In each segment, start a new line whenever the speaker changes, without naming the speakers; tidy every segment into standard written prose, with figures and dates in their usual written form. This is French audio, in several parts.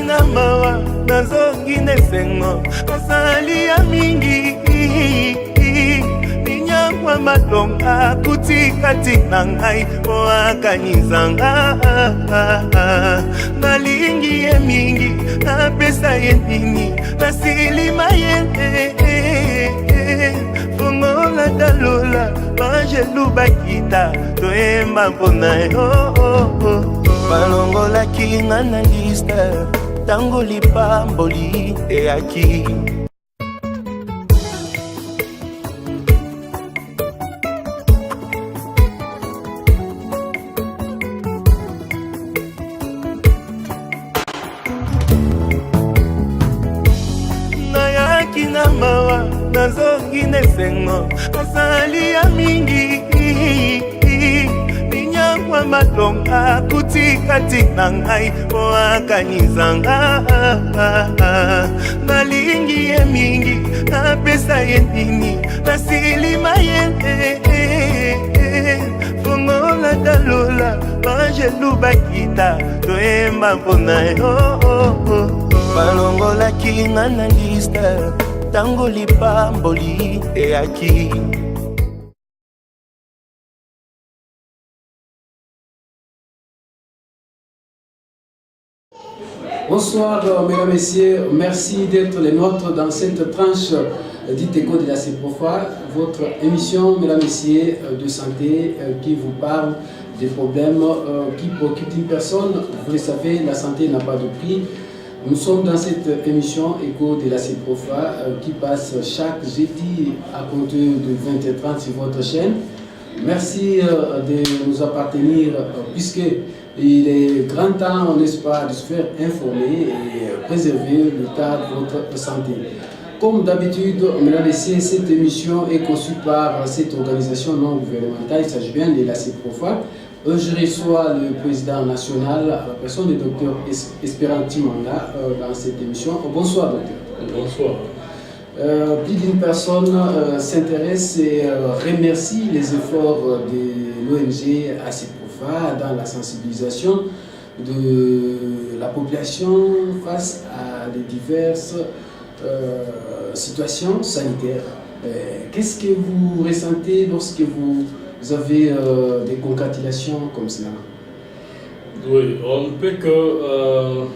na mawa nazongi nesengo nasali ya mingi ninyangwa matonga kutikati na ngai po akanizanga nalingi ye mingi napesa ye nini nasilima ye fongola talola bangelu bakita toyemba mpona yo balongolaki nga na liste tango lipamboli eyaki nayaki na mawa nazongi nesengo nasali ya mingi ninyangwa matonga kutikati na ngai po akanizanga nalingi ye mingi napesa ye nini nasilima ye fongola talola bangelu bakita toyemba mpona yo balongolaki nga na liste tango lipamboli eyaki.
Bonsoir mesdames et messieurs, merci d'être les nôtres dans cette tranche dite Écho de la CEPROFA, votre émission mesdames et messieurs de santé qui vous parle des problèmes qui préoccupent une personne. Vous le savez, la santé n'a pas de prix. Nous sommes dans cette émission Écho de la CEPROFA qui passe chaque jeudi à compter de 20h30 sur votre chaîne. Merci de nous appartenir puisque il est grand temps, n'est-ce pas, de se faire informer et préserver l'état de votre santé. Comme d'habitude, mesdames et messieurs, cette émission est conçue par cette organisation non gouvernementale, il s'agit bien de la CEPROFA. Je reçois le président national, la personne du docteur Espéranti Manga dans cette émission. Bonsoir docteur.
Bonsoir.
Plus d'une personne s'intéresse et remercie les efforts de l'ONG ACEPROFA dans la sensibilisation de la population face à des diverses situations sanitaires. Qu'est-ce que vous ressentez lorsque vous avez des congratulations comme cela?
Oui, on ne peut que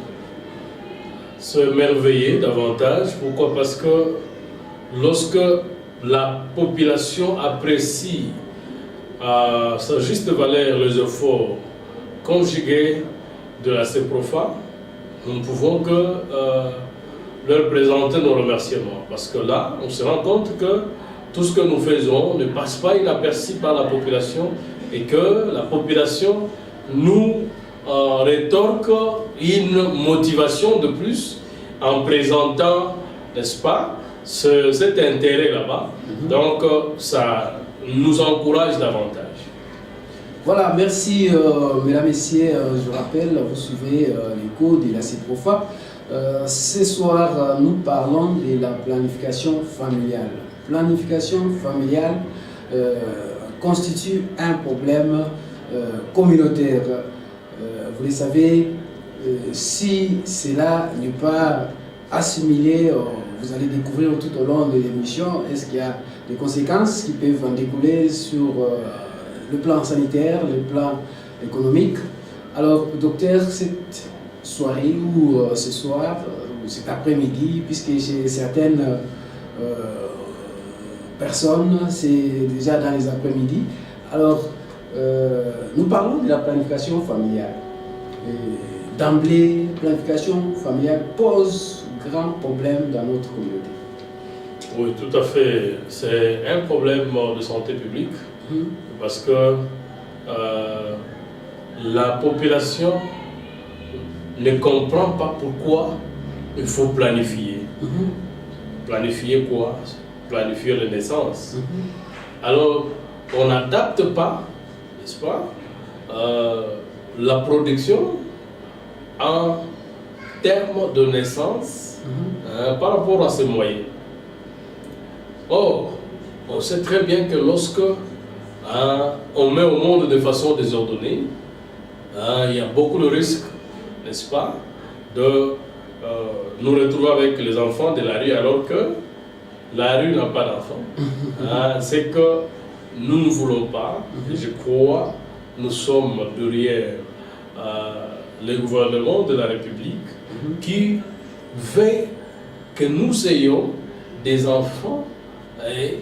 se merveiller davantage. Pourquoi? Parce que lorsque la population apprécie à sa juste valeur les efforts conjugués de la CEPROFA, nous ne pouvons que leur présenter nos remerciements. Parce que là, on se rend compte que tout ce que nous faisons ne passe pas inaperçu par la population et que la population nous rétorque une motivation de plus en présentant, n'est-ce pas, cet intérêt là-bas. Donc ça nous encourage davantage.
Voilà, merci mesdames et messieurs, je rappelle, vous suivez l'écho de la CEPROFA. Ce soir, nous parlons de la planification familiale. Planification familiale constitue un problème communautaire. Vous le savez, si cela n'est pas assimilé, vous allez découvrir tout au long de l'émission, est-ce qu'il y a des conséquences qui peuvent en découler sur le plan sanitaire, le plan économique. Alors, docteur, cette soirée ou ce soir, ou cet après-midi, puisque chez certaines personnes, c'est déjà dans les après-midi. Alors, nous parlons de la planification familiale. D'emblée, la planification familiale pose grand problème dans notre communauté.
Oui, tout à fait. C'est un problème de santé publique parce que la population ne comprend pas pourquoi il faut planifier. Planifier quoi? Planifier la naissance. Alors, on n'adapte pas, n'est-ce pas, la production en termes de naissance par rapport à ces moyens. Or, on sait très bien que lorsque on met au monde de façon désordonnée, il y a beaucoup de risques, n'est-ce pas, de nous retrouvons avec les enfants de la rue alors que la rue n'a pas d'enfants. C'est que nous ne voulons pas, et je crois, nous sommes derrière le gouvernement de la République qui veut que nous ayons des enfants et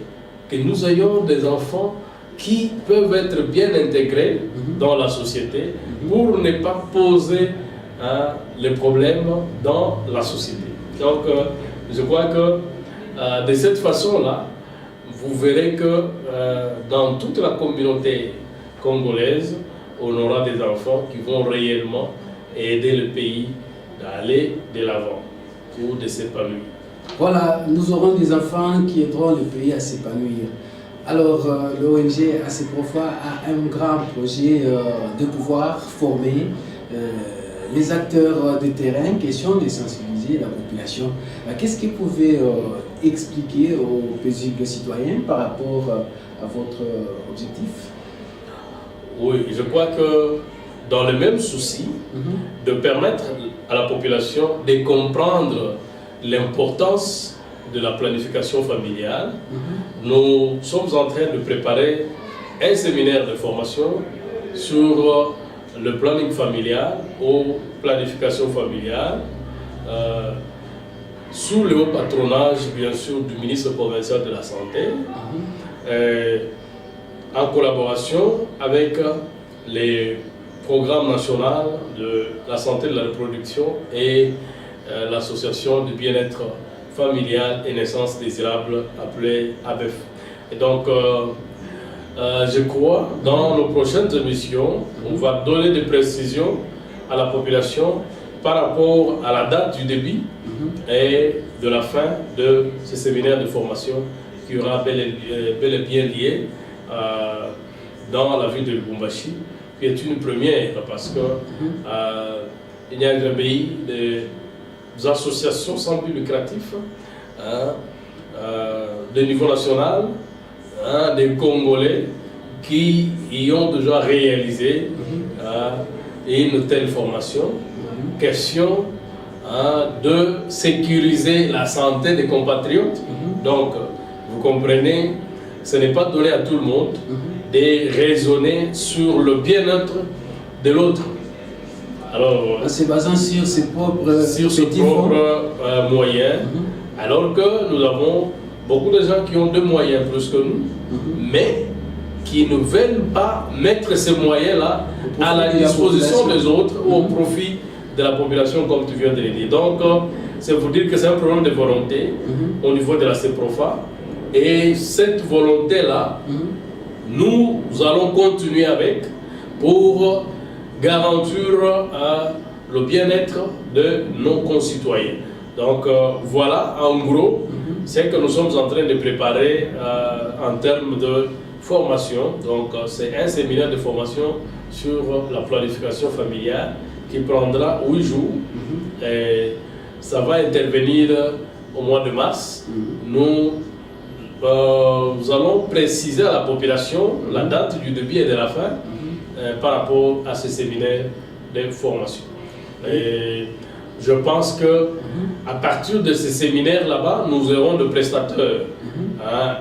que nous ayons des enfants qui peuvent être bien intégrés dans la société pour ne pas poser les problèmes dans la société. Donc, je crois que de cette façon-là, vous verrez que dans toute la communauté congolaise, on aura des enfants qui vont réellement aider le pays à aller de l'avant ou de s'épanouir.
Voilà, nous aurons des enfants qui aideront le pays à s'épanouir. Alors, l'ONG ACPROFA a un grand projet de pouvoir former les acteurs de terrain, question de sensibiliser la population. Qu'est-ce que vous pouvez expliquer aux paisibles citoyens par rapport à votre objectif?
Oui, je crois que dans le même souci de permettre à la population de comprendre l'importance de la planification familiale, nous sommes en train de préparer un séminaire de formation sur le planning familial ou planification familiale sous le haut patronage, bien sûr, du ministre provincial de la Santé, en collaboration avec les programmes nationaux de la santé et de la reproduction et l'association du bien-être familial et naissance désirable appelée ABEF. Et donc, je crois, dans nos prochaines émissions, on va donner des précisions à la population par rapport à la date du début et de la fin de ce séminaire de formation qui aura bel et bien lié dans la ville de Lubumbashi, qui est une première parce que il y a un pays des associations sans but lucratif de niveau national, des Congolais qui y ont déjà réalisé une telle formation. Question de sécuriser la santé des compatriotes. Donc, vous comprenez, ce n'est pas donné à tout le monde de raisonner sur le bien-être de l'autre. Alors,
en se basant sur ses propres
moyens, alors que nous avons beaucoup de gens qui ont des moyens plus que nous, mais qui ne veulent pas mettre ces moyens-là à la disposition des autres ou au profit de la population, comme tu viens de le dire. Donc, c'est pour dire que c'est un problème de volonté au niveau de la CEPROFA. Et cette volonté-là, nous allons continuer avec pour garantir le bien-être de nos concitoyens. Donc voilà, en gros, c'est que nous sommes en train de préparer en termes de formation. Donc c'est un séminaire de formation sur la planification familiale qui prendra 8 jours. Et ça va intervenir au mois de mars. Nous allons préciser à la population la date du début et de la fin par rapport à ce séminaire de formation. Et je pense que à partir de ce séminaire là-bas, nous aurons des prestataires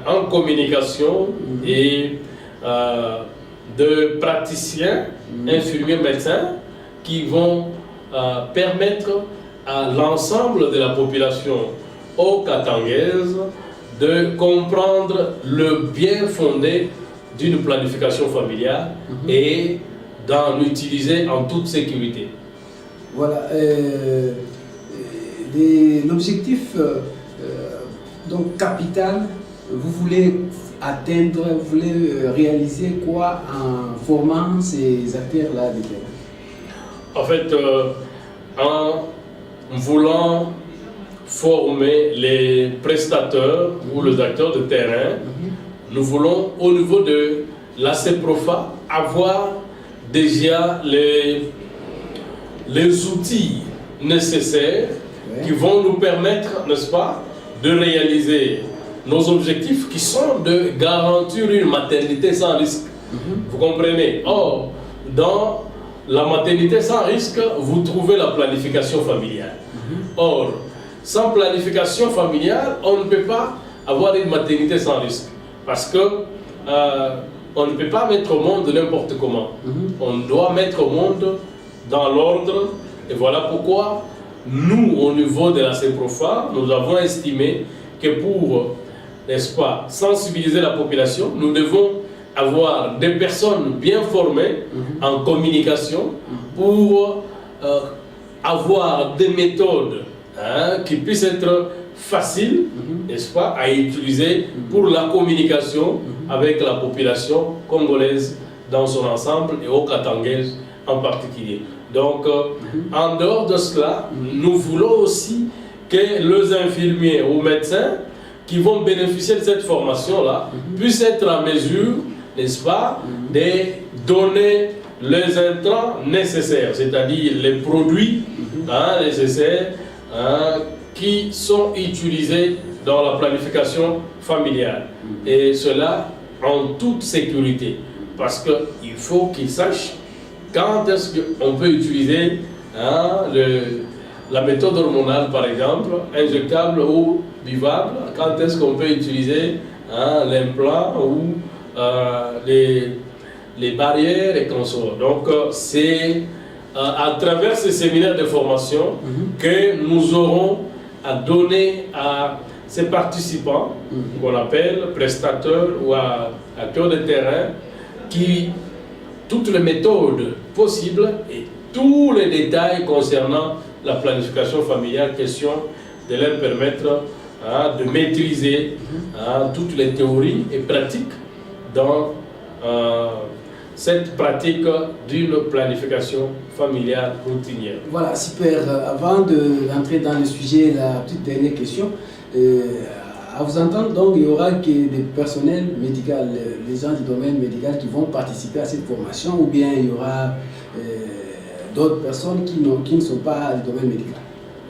en communication et de praticiens, infirmiers, médecins qui vont permettre à l'ensemble de la population haut-katangaise de comprendre le bien fondé d'une planification familiale et d'en utiliser en toute sécurité.
Voilà. L'objectif donc capital, vous voulez atteindre, vous voulez réaliser quoi en formant ces acteurs-là de terrain?
En fait, en voulant former les prestateurs ou les acteurs de terrain, nous voulons au niveau de la CEPROFA avoir déjà les outils nécessaires qui vont nous permettre, n'est-ce pas, de réaliser nos objectifs qui sont de garantir une maternité sans risque. Vous comprenez? Or, dans la maternité sans risque, vous trouvez la planification familiale. Or, sans planification familiale, on ne peut pas avoir une maternité sans risque. Parce que on ne peut pas mettre au monde n'importe comment. On doit mettre au monde dans l'ordre. Et voilà pourquoi nous, au niveau de la CEPROFA, nous avons estimé que pour, n'est-ce pas, sensibiliser la population, nous devons avoir des personnes bien formées en communication pour avoir des méthodes qui puissent être faciles, n'est-ce pas, à utiliser pour la communication avec la population congolaise dans son ensemble et au katangaise en particulier. Donc, en dehors de cela, nous voulons aussi que les infirmiers ou médecins qui vont bénéficier de cette formation-là puissent être en mesure, n'est-ce pas, de donner les intrants nécessaires, c'est-à-dire les produits nécessaires qui sont utilisés dans la planification familiale. Et cela en toute sécurité, parce qu'il faut qu'ils sachent quand est-ce qu'on peut utiliser la méthode hormonale, par exemple, injectable ou buvable, quand est-ce qu'on peut utiliser l'implant ou les barrières et consorts. Donc, c'est à travers ces séminaires de formation que nous aurons à donner à ces participants, qu'on appelle prestateurs ou acteurs de terrain, qui toutes les méthodes possibles et tous les détails concernant la planification familiale, question de leur permettre de maîtriser toutes les théories et pratiques dans cette pratique d'une planification familiale routinière.
Voilà, super. Avant d'entrer dans le sujet, la petite dernière question. À vous entendre, donc, il y aura que des personnels médicaux, les gens du domaine médical qui vont participer à cette formation, ou bien il y aura d'autres personnes qui ne sont pas du domaine médical?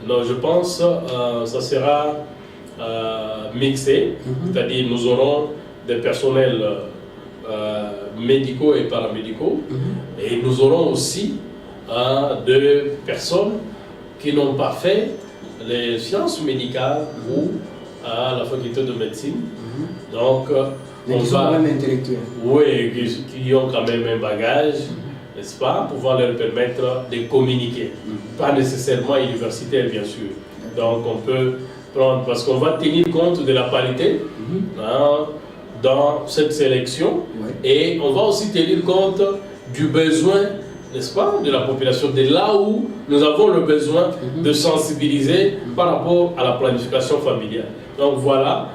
Non, je pense que ça sera mixé, c'est-à-dire nous aurons des personnels médicaux et paramédicaux, et nous aurons aussi des personnes qui n'ont pas fait les sciences médicales ou à la faculté de médecine. Donc,
mais qui sont quand même intellectuels.
Oui, qui ont quand même un bagage, n'est-ce pas, pouvoir leur permettre de communiquer. Pas nécessairement universitaire, bien sûr. Donc, on peut prendre, parce qu'on va tenir compte de la parité dans cette sélection, et on va aussi tenir compte du besoin, n'est-ce pas, de la population, de là où nous avons le besoin de sensibiliser par rapport à la planification familiale. Donc voilà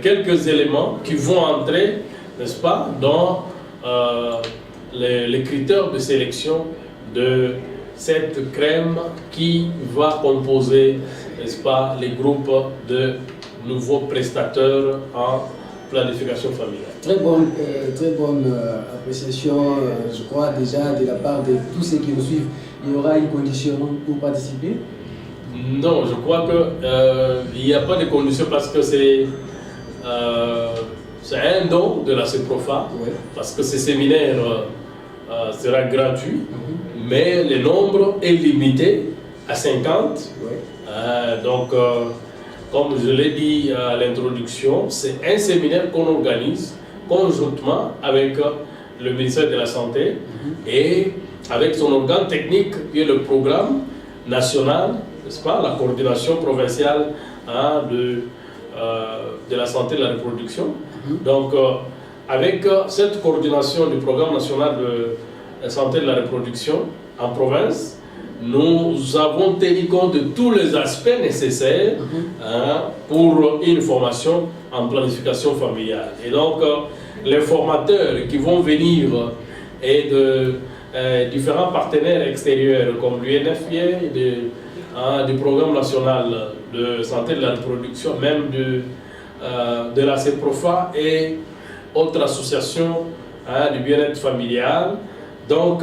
quelques éléments qui vont entrer, n'est-ce pas, dans les critères de sélection de cette crème qui va composer, n'est-ce pas, les groupes de nouveaux prestateurs en planification familiale.
Très bonne appréciation, je crois déjà de la part de tous ceux qui nous suivent. Il y aura une condition pour participer?
Non, je crois qu'il n'y a pas de condition parce que c'est un don de la CEPROFA, parce que ce séminaire sera gratuit, mais le nombre est limité à 50. Donc, comme je l'ai dit à l'introduction, c'est un séminaire qu'on organise conjointement avec le ministère de la Santé et avec son organe technique qui est le programme national, n'est-ce pas, la coordination provinciale de la santé et de la reproduction. Donc, avec cette coordination du programme national de la santé et de la reproduction en province, nous avons tenu compte de tous les aspects nécessaires pour une formation en planification familiale. Et donc, les formateurs qui vont venir et de différents partenaires extérieurs comme l'UNFPA, du programme national de santé et de la reproduction, même de la CEPROFA et autres associations du bien-être familial. Donc,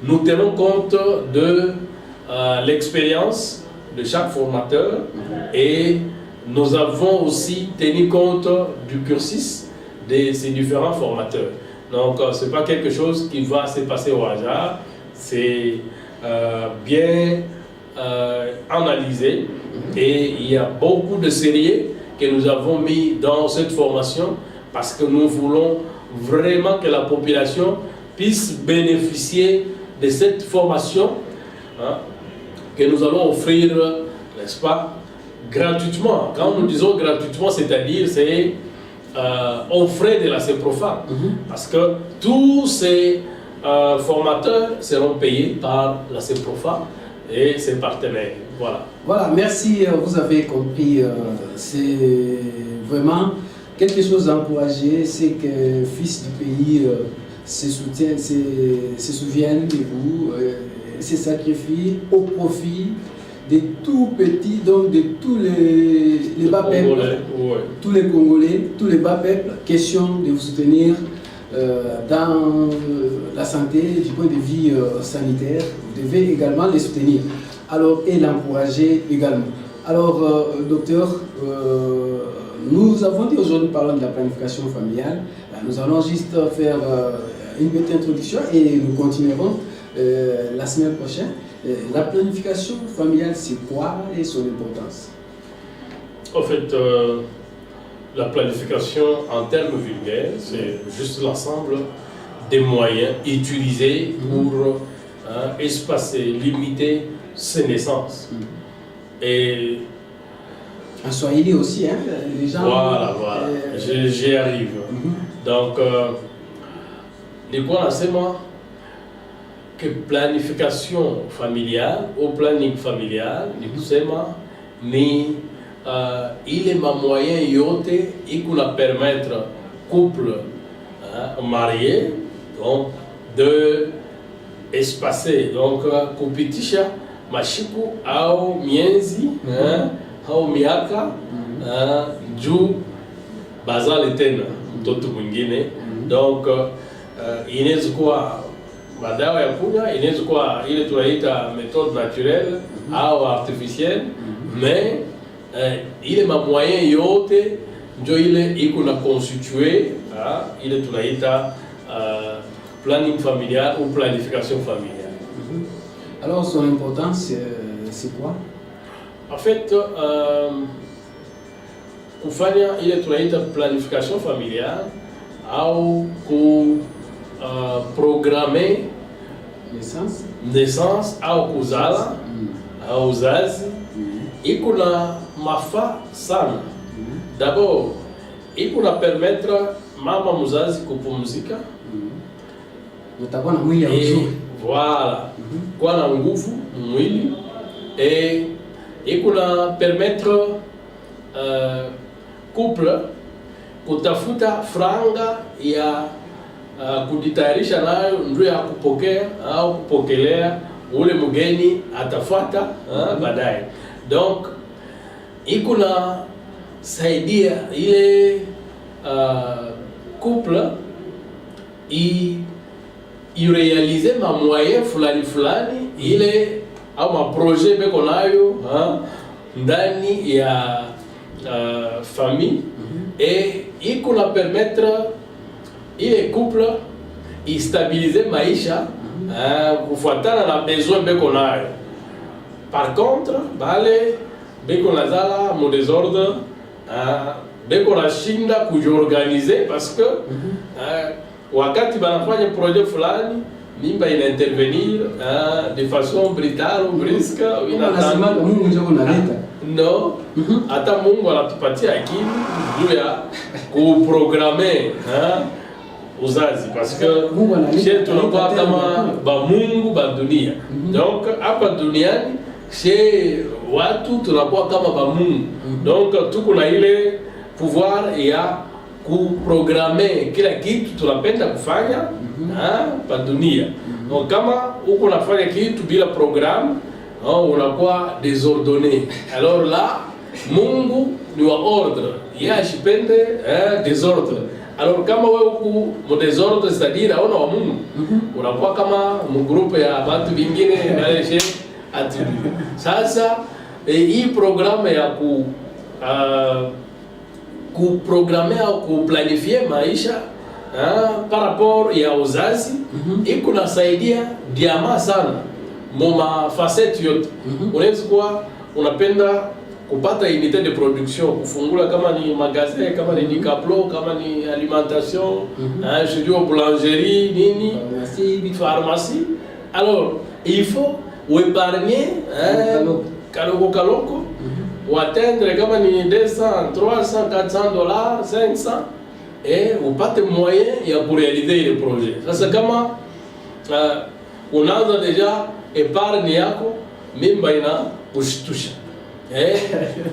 nous tenons compte de l'expérience de chaque formateur et nous avons aussi tenu compte du cursus de ces différents formateurs. Donc, ce n'est pas quelque chose qui va se passer au hasard, c'est bien analysé et il y a beaucoup de sérieux que nous avons mis dans cette formation parce que nous voulons vraiment que la population puisse bénéficier de cette formation que nous allons offrir, n'est-ce pas, gratuitement. Quand nous disons gratuitement, c'est-à-dire c'est aux frais de la CEPROFA, parce que tous ces formateurs seront payés par la CEPROFA et ses partenaires. Voilà.
Voilà, merci, vous avez compris, c'est vraiment quelque chose à encourager, c'est que fils du pays se souviennent de vous, se sacrifient au profit de tout petits, donc de tous les bas peuples, tous les Congolais, tous les bas peuples, question de vous soutenir dans la santé, du point de vue sanitaire, vous devez également les soutenir. Alors, et l'encourager également. Alors, docteur, nous avons dit aujourd'hui, parlons de la planification familiale. Nous allons juste faire une petite introduction et nous continuerons la semaine prochaine. La planification familiale, c'est quoi et son importance?
En fait, la planification en termes vulgaires, c'est juste l'ensemble des moyens utilisés pour espacer, limiter ces naissances. Et
en Swahili aussi, hein, les gens...
Voilà, j'y arrive. Donc, de quoi nasema que planification familiale ou planning familial ni kusema ni ile mamoyen yote ikuna permettre couple marié donc de espacer donc kupitisha mashiku au mienzi au miaka juu bazale tena mtoto mwingine. Donc inaweza kuwa madawa ya kunywa, inaweza kuwa ile tunaita méthode naturelle au artificielle, mais ile mamoyen yote ndio ile iko na constituer ile tunaita planning familial ou planification familiale.
Alors son importance c'est quoi?
En fait, kufanya ile tunaita planification familiale au programmer naissance au kuzala au uzazi iko na mafaa sana. D'abord iko na permettre mama mzazi kupumzika,
utakuwa na mwili mzuri,
voilà, kwa na nguvu mwili, et iko na permettre couple kutafuta franga ya kujitayarisha nayo ndio ya kupokea au kupokelea ule mgeni atafuata baadaye. Donc iko na saidia ile couple irealize ma moyen fulani ile au ma projet beko nayo ndani ya famille, et iko na permettre ile couple istabilize maisha kufuatana na besoin beko nayo. Par contre bale beko nazala mu désordre beko nashinda kujiorganize parce que wakati banafanya projet fulani mimba inaintervenir de façon brutale ou brusque,
Mungu ndio unaleta.
No, hata Mungu anatupatia akili juu ya kuprograme uzazi, parce que chez tunakuwa kama ba Mungu ba dunia. Donc hapa duniani chez watu tunakuwa kama ba Mungu. Donc tuko na ile pouvoir ya kuprograme kila kitu tunapenda kufanya pa dunia. Donc kama uko nafanya kitu bila programme, unakuwa désordonné. Alors là, Mungu ni wa ordre, yeye ashipende désordre. Alors kama wewe uko mu désordre, c'est-à-dire hauna wa Mungu, unakuwa kama mu groupe ya watu wengine wale attribut. Sasa hii programme ya kuprogrammer au kuplanifier maisha par rapport ya uzazi iko nasaidia diama sana moma facette yote. Unaweza kuwa unapenda kupata unité de production, kufungula kama ni magasin, kama ni Decathlon, kama ni alimentation, je dis boulangerie, nini, pharmacie. Alors, il faut épargner kaloko ou atteindre kama ni 200, 300, 400 dollars, 500 et upate moyen ya kurealiser ile projet. Sasa kama unaanza deja épargne yako mimba ina kushtusha.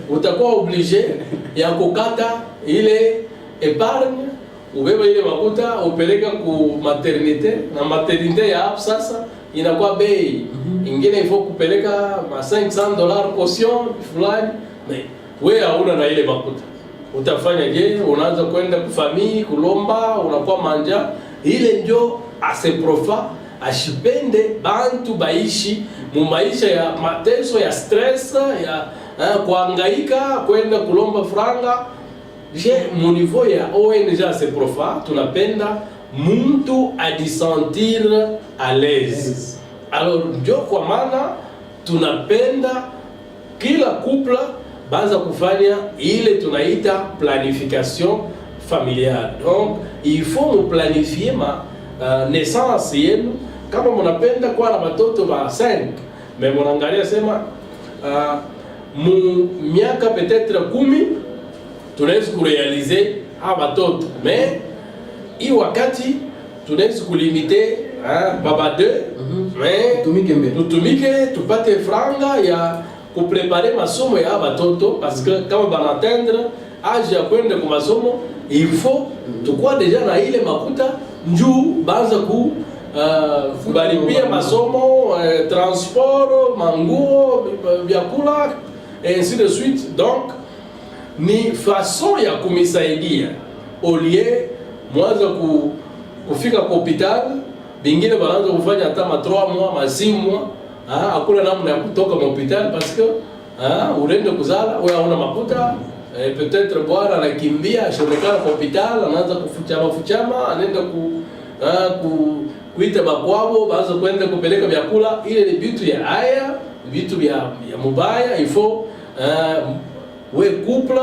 Utakuwa obligé ya kukata ile épargne, ubeba ile makuta upeleka ku maternité, na maternité ya hapo sasa inakuwa bei ingine, ifo kupeleka ma 500 dollars caution fulani, mais wewe hauna na ile makuta. Utafanya je? Unaanza kwenda kufamii kulomba, unakuwa manja ile, ndio aseprofa ashipende bantu baishi mu maisha ya mateso ya stress ya kuhangaika kwenda kulomba franga. Je, mu niveau ya ONG aseprofa tunapenda muntu adisentir à l'aise. Alors ndio kwa maana tunapenda kila couple baza kufanya ile tunaita planification familiale. Donc il faut nous planifier ma naissance yenu. Kama mnapenda kuwa na watoto wa 5, mais mnaangalia sema mu miaka peut-être 10 tunaweza kurealiser hawa watoto, mais hii wakati tunaweza kulimite baba 2, mais tutumike tupate franga ya kuprepare masomo ya watoto, parce que kama banatendre âge ya kwenda kwa masomo, il faut tukua deja na ile makuta njuu baanza kubaribia masomo, transport, manguo, vyakula et ainsi de suite. Donc ni façon ya kumisaidia au lieu mwanza kufika kwa hospital, bingine banaanza kufanya hata ma 3 mois ma 6 mois, hakuna namna ya kutoka kwa hospital parce que urende kuzala wewe hauna makuta. Peut-être bwana anakimbia shirikana kwa hospital, anaanza kufuchama anaenda kuita bakwabo, baanza kwenda kupeleka vyakula. Ile ni vitu ya haya, vitu ya mubaya. Il faut we couple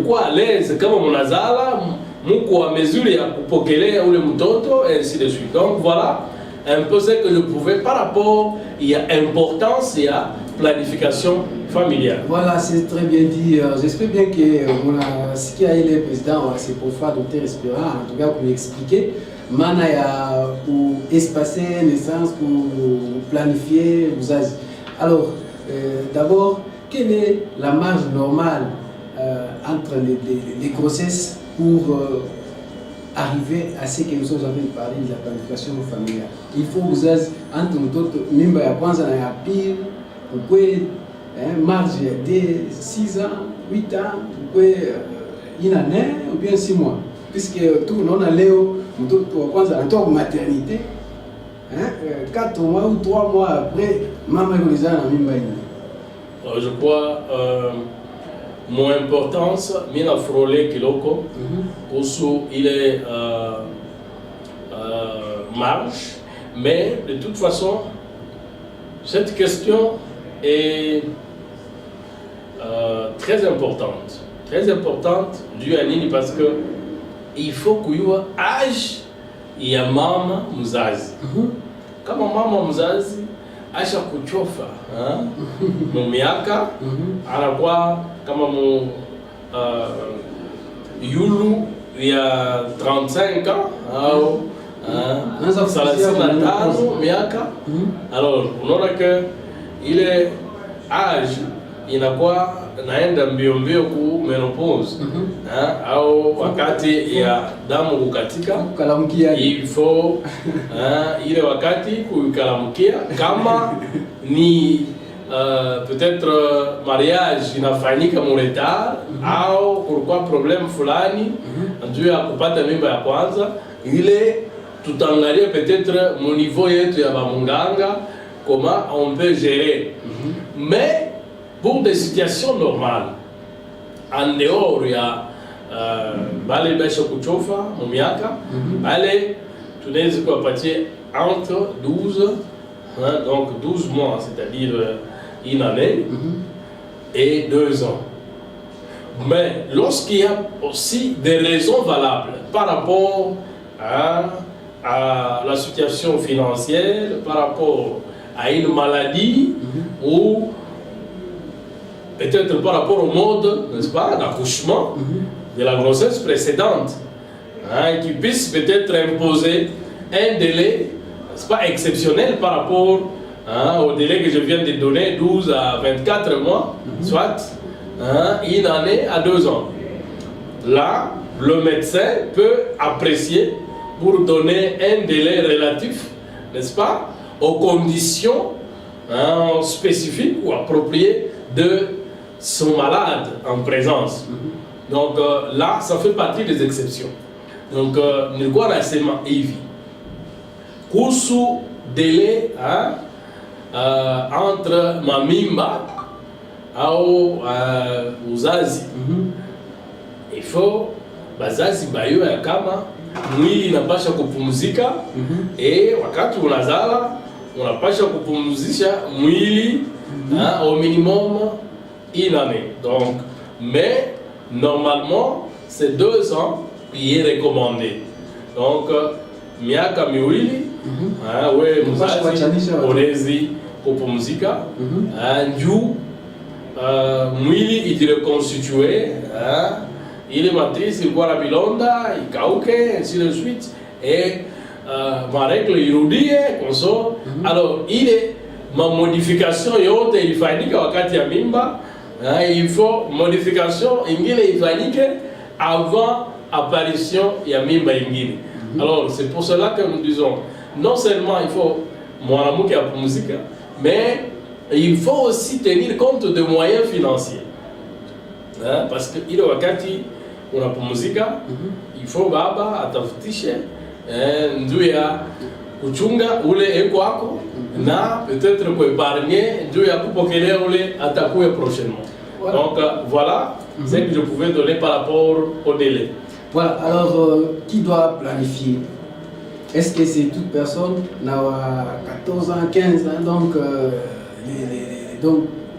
uko à l'aise kama mnazala, mko wa mesure ya kupokelea ule mtoto et ainsi de suite. Donc voilà un peu ce que je pouvais par rapport à l'importance et à planification familiale.
Voilà, c'est très bien dit. J'espère bien que ce qui a été le président, c'est pour faire Dr Espérant, en tout cas pour expliquer, mana ya pour espacer naissance, pour planifier vous avez. Alors, d'abord, quelle est la marge normale entre les grossesses pour arriver à ce que nous sommes en train de parler de la planification familiale? Il faut vous avez entre nous mimba ya kwanza na ya pili, ukwe marge de 6 ans, 8 ans, ukwe ina ne ou bien 6 mois, puisque tout unaona leo mtoto wa kwanza anatoka maternité 4 mois ou 3 mois après mama iko nizana na mimba ina.
Je crois mon importance mina frôler kiloko kusu ile marge, mais de toute façon cette question est très importante dû à nini, parce que il faut kujua âge ya mama mzazi. Kama mama mzazi asha kuchofa mu miaka, anakuwa kama mu yulu ya 35 ans au 35 miaka. Alors unaona que ile âge inakuwa naenda mbio ku menopause au wakati ya damu kukatika, il faut ile wakati kukalamkia. Kama ni peut-être mariage inafanyika mu retard au kulikuwa problem fulani ndio ya kupata mimba ya kwanza, ile tutaangalia peut-être mu niveau yetu ya bamunganga comment on peut gérer. Mais pour des situations normales, en dehors ya bale besha kuchofa mu miaka, bale tunaweza kuwapatia entre 12 hein, donc 12 mois, c'est-à-dire une année et 2 ans. Mais lorsqu'il y a aussi des raisons valables par rapport à la situation financière, par rapport à une maladie ou peut-être par rapport au mode, n'est-ce pas, d'accouchement de la grossesse précédente, hein, qui puisse peut-être imposer un délai, n'est-ce pas, exceptionnel par rapport au délai que je viens de donner, 12 à 24 mois, soit une année à 2 ans. Là, le médecin peut apprécier pour donner un délai relatif, n'est-ce pas, aux conditions spécifiques ou appropriées de son malade en présence. Donc là, ça fait partie des exceptions. Donc, nous avons un évi. Kusu délai entre ma mimba au uzazi. Il faut bazazi bayo ya kama mwili inapasha kupumzika wakati unazala unapasha kupumzisha mwili au minimum une année. Donc, mais normalement c'est 2 ans qui est recommandé. Donc miaka miwili we mzazi unawezi kupumzika juu mwili ijireconstitue ile matrice ilikuwa na bilonda ikauke ainsi de suite et maregle irudie konso. Alors ile modification yote ilifanyika wakati ya mimba, il faut modification ingine ifanyike avant apparition ya mimba ingine. Alors c'est pour cela que nous disons non seulement il faut mwanamke apumzika, mais il faut aussi tenir compte des moyens financiers, parce que ile wakati unapumzika il faut baba atafutishe ndio ya kuchunga ule eko wako na peut-être kuépargner ndio ya kupokelea ule atakuwe prochainement. Voilà. Donc voilà ce que je pouvais donner par rapport au délai.
Voilà, alors qui doit planifier? Est-ce que c'est toute personne n'a 14 ans, 15 ans, donc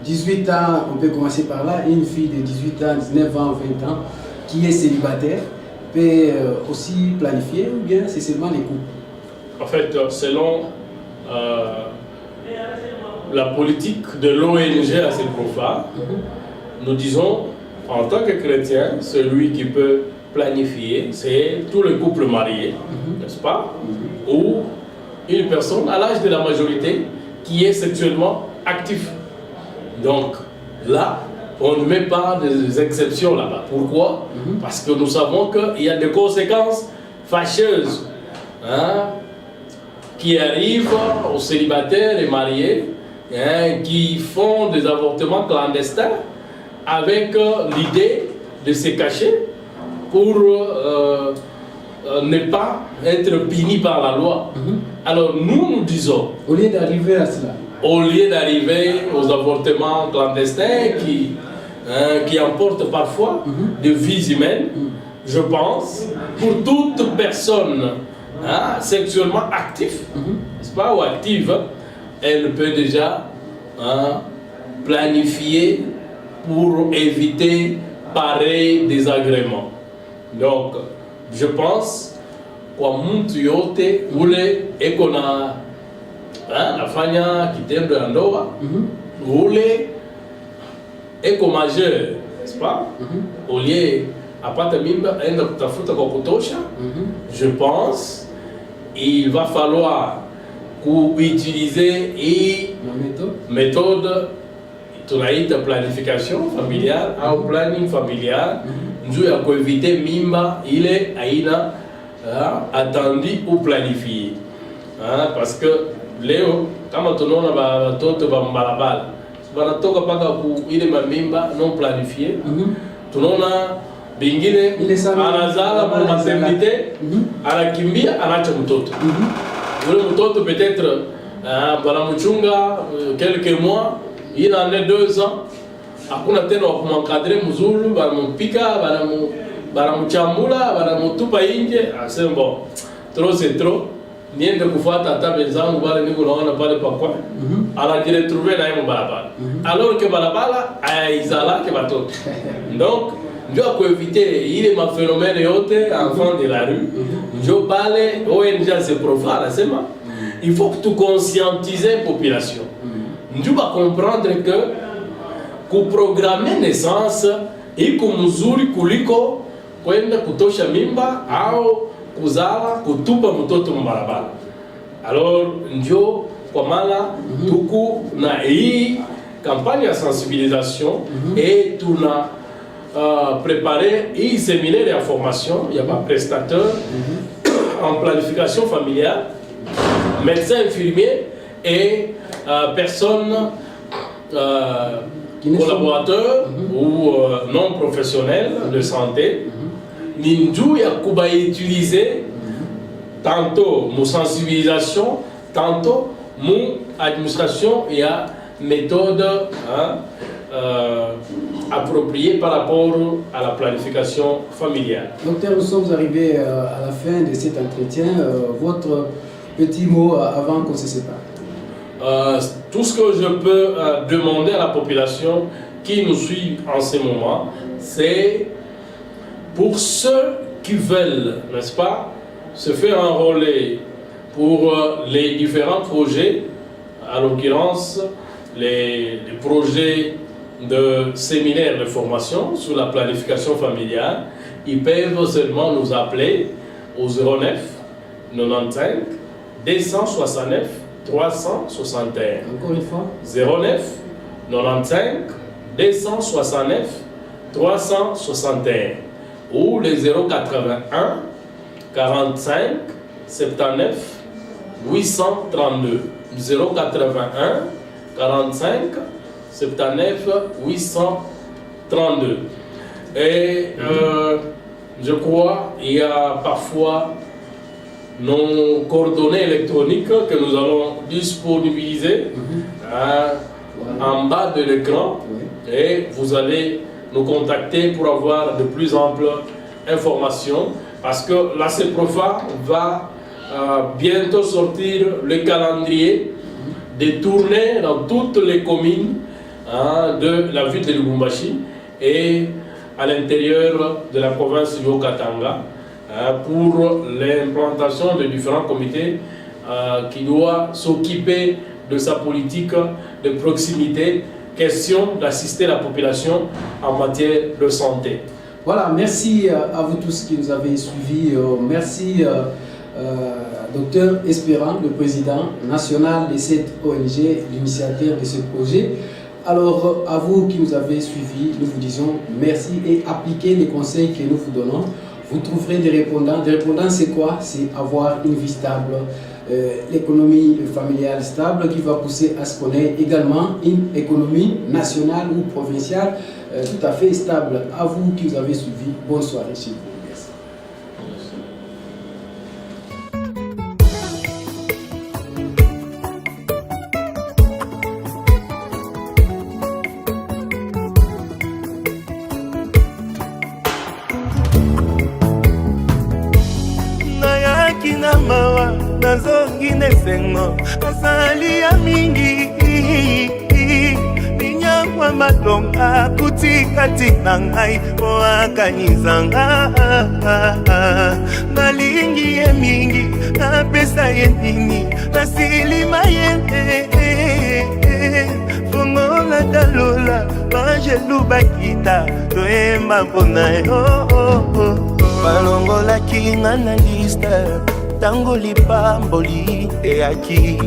18 ans, on peut commencer par là, une fille de 18 ans, 19 ans, 20 ans, qui est célibataire, peut aussi planifier ou bien c'est seulement les couples?
En fait, selon la politique de l'ONG à ces profs, nous disons, en tant que chrétien, celui qui peut planifier, c'est tous les couples mariés, n'est-ce pas? Ou une personne à l'âge de la majorité qui est sexuellement actif. Donc là, on ne met pas des exceptions là-bas. Pourquoi? Parce que nous savons qu'il y a des conséquences fâcheuses qui arrivent aux célibataires et mariés qui font des avortements clandestins avec l'idée de se cacher pour ne pas être punis par la loi. Alors nous disons,
au lieu d'arriver à cela,
au lieu d'arriver aux avortements clandestins qui emportent parfois des vies humaines, je pense, pour toute personne sexuellement active, n'est-ce pas, ou active, elle peut déjà planifier pour éviter pareil désagrément. Donc, je pense kwa mtu yote ule eko na nafanya kitendo ya ndoa ule eko majeur, n'est-ce pas, au lieu apate mimba aenda kutafuta kwa kutosha, je pense il va falloir utiliser une méthode tunaita planification familiale au planning familial njuu ya kuevite mimba ile aina attendi ou planifié. Parce que leo kama tunaona watoto ba mbalabala wanatoka paka ku ile mamimba non planifié, tunaona bingine anazala kwa maternité anakimbia anacha mtoto ule mtoto peut-être banamuchunga quelques mois, il en est 2 ans, hakuna tena wa kumwankadre mzuri, banamupika banamuchambula banamutupa nje, asema bon trop c'est trop, niende kufuata hata wenzangu wale niko naona pale pa kwa anajiretrouver na yeye barabara alors que barabara aizalake watoto donc ndio kueviter ile maphénomène yote enfants de la rue ndio pale ONG se profile anasema il faut que tu conscientiser population ndio ba comprendre que kuprogrammer naissance iko mzuri kuliko kwenda kutosha mimba au kuzala kutupa mtoto mbarabara. Alors ndio kwa maana tuku na hii campagne ya sensibilisation et tuna préparé hii séminaire ya formation ya ba prestataire en planification familiale, médecins infirmiers et personnes collaborateurs ou non professionnels de santé. Ninju ya kuba utiliser tantôt mon sensibilisation, tantôt mon administration et à méthode appropriée par rapport à la planification familiale.
Docteur, nous sommes arrivés à la fin de cet entretien. Votre petit mot avant qu'on se sépare.
Tout ce que je peux demander à la population qui nous suit en ce moment, c'est pour ceux qui veulent, n'est-ce pas, se faire enrôler pour les différents projets, à l'occurrence les projets de séminaire de formation sur la planification familiale, ils peuvent seulement nous appeler au 09 95 269 361.
Encore une fois
09 95 269 361 ou les 081 45 79 832 081 45 79 832 et je crois il y a parfois nos coordonnées électroniques que nous allons disponibiliser en bas de l'écran et vous allez nous contacter pour avoir de plus amples informations parce que la CEPROFA va bientôt sortir le calendrier des tournées dans toutes les communes de la ville de Lubumbashi et à l'intérieur de la province du Haut-Katanga pour l'implantation de différents comités qui doivent s'occuper de sa politique de proximité, question d'assister la population en matière de santé.
Voilà, merci à vous tous qui nous avez suivis. Merci Docteur Espérant, le président national de cette ONG, l'initiateur de ce projet. Alors, à vous qui nous avez suivis, nous vous disons merci et appliquez les conseils que nous vous donnons. Vous trouverez des répondants. Des répondants, c'est quoi? C'est avoir une vie stable, l'économie familiale stable qui va pousser à ce qu'on ait également une économie nationale ou provinciale tout à fait stable. À vous qui nous avez suivis, bonne soirée chez vous. Merci.
Mawa nazongi nesengo asali ya mingi ninyangwa matonga kutikati na ngai po akanyizanga nalingi ye mingi napesa ye nini nasilima ye fongola dalola bangelu bakita toyemba mpona yo balongolaki nga na liste tango lipamboli eyaki